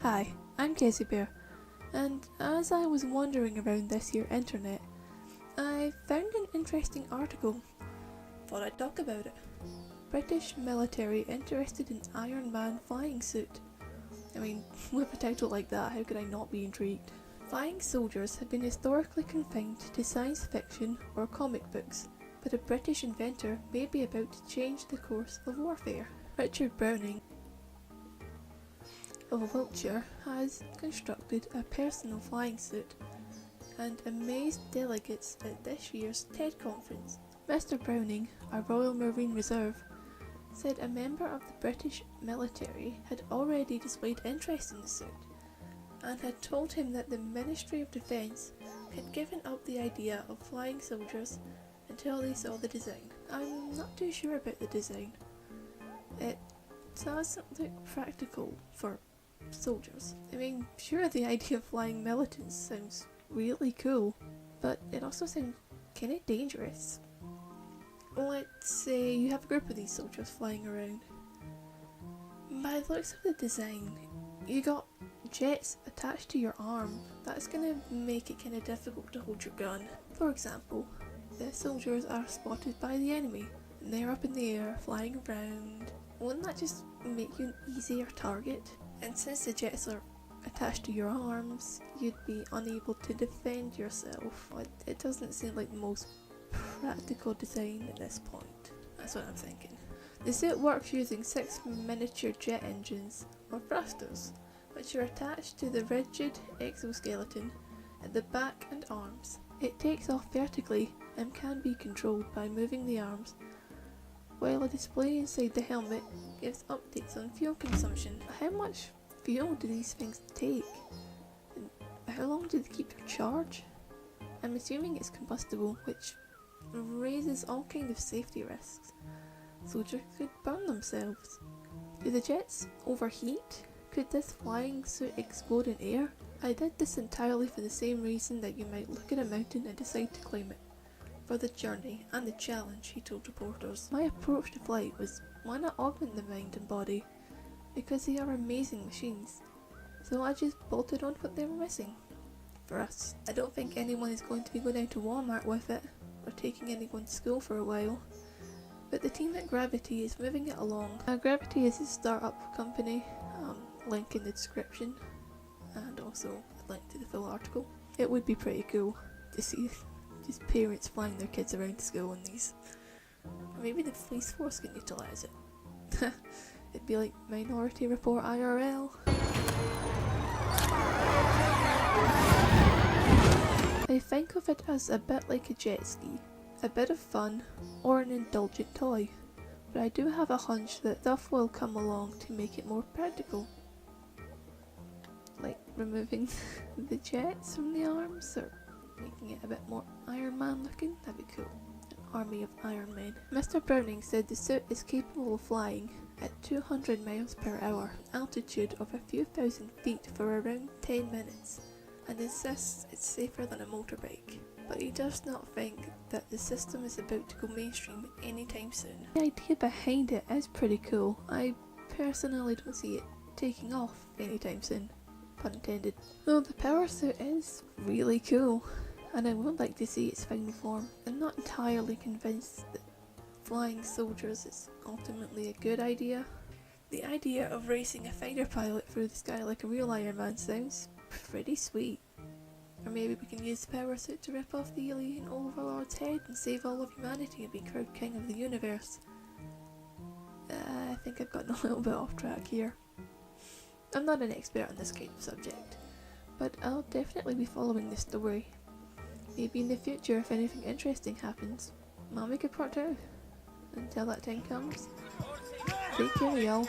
Hi, I'm Casey Bear, and as I was wandering around this here internet, I found an interesting article. Thought I'd talk about it. British military interested in Iron Man flying suit. I mean, with a title like that, how could I not be intrigued? Flying soldiers have been historically confined to science fiction or comic books, but a British inventor may be about to change the course of warfare. Richard Browning of Wiltshire has constructed a personal flying suit and amazed delegates at this year's TED conference. Mr. Browning, a Royal Marine Reserve, said a member of the British military had already displayed interest in the suit and had told him that the Ministry of Defence had given up the idea of flying soldiers until they saw the design. I'm not too sure about the design. It doesn't look practical for soldiers. I mean, sure, the idea of flying militants sounds really cool, but it also sounds kinda dangerous. Let's say you have a group of these soldiers flying around. By the looks of the design, you got jets attached to your arm. That's gonna make it kinda difficult to hold your gun. For example, the soldiers are spotted by the enemy and they're up in the air flying around. Wouldn't that just make you an easier target? And since the jets are attached to your arms, you'd be unable to defend yourself. It doesn't seem like the most practical design at this point. That's what I'm thinking. The suit works using 6 miniature jet engines, or thrusters, which are attached to the rigid exoskeleton at the back and arms. It takes off vertically and can be controlled by moving the arms, while a display inside the helmet gives updates on fuel consumption. How much fuel do these things take? And how long do they keep their charge? I'm assuming it's combustible, which raises all kinds of safety risks. Soldiers could burn themselves. Do the jets overheat? Could this flying suit explode in air? I did this entirely for the same reason that you might look at a mountain and decide to climb it. For the journey and the challenge, he told reporters. My approach to flight was, why not augment the mind and body? Because they are amazing machines. So I just bolted on what they were missing. For us. I don't think anyone is going to be going down to Walmart with it, or taking anyone to school for a while. But the team at Gravity is moving it along. Gravity is a startup company, link in the description, and also a link to the full article. It would be pretty cool to see just parents flying their kids around to school in these. Or maybe the police force can utilise it. It'd be like Minority Report IRL. I think of it as a bit like a jet ski, a bit of fun or an indulgent toy, but I do have a hunch that stuff will come along to make it more practical. Like removing the jets from the arms or making it a bit more Iron Man looking. That'd be cool. An army of Iron Men. Mr. Browning said the suit is capable of flying at 200 miles per hour, an altitude of a few thousand feet for around 10 minutes, and insists it's safer than a motorbike. But he does not think that the system is about to go mainstream anytime soon. The idea behind it is pretty cool. I personally don't see it taking off anytime soon. Pun intended. Though the power suit is really cool, and I would like to see its final form. I'm not entirely convinced that flying soldiers is ultimately a good idea. The idea of racing a fighter pilot through the sky like a real Iron Man sounds pretty sweet. Or maybe we can use the power suit to rip off the alien overlord's head and save all of humanity and be crowned king of the universe. I think I've gotten a little bit off track here. I'm not an expert on this kind of subject, but I'll definitely be following this story. Maybe in the future, if anything interesting happens, I'll make a part 2. Until that time comes, take care, y'all.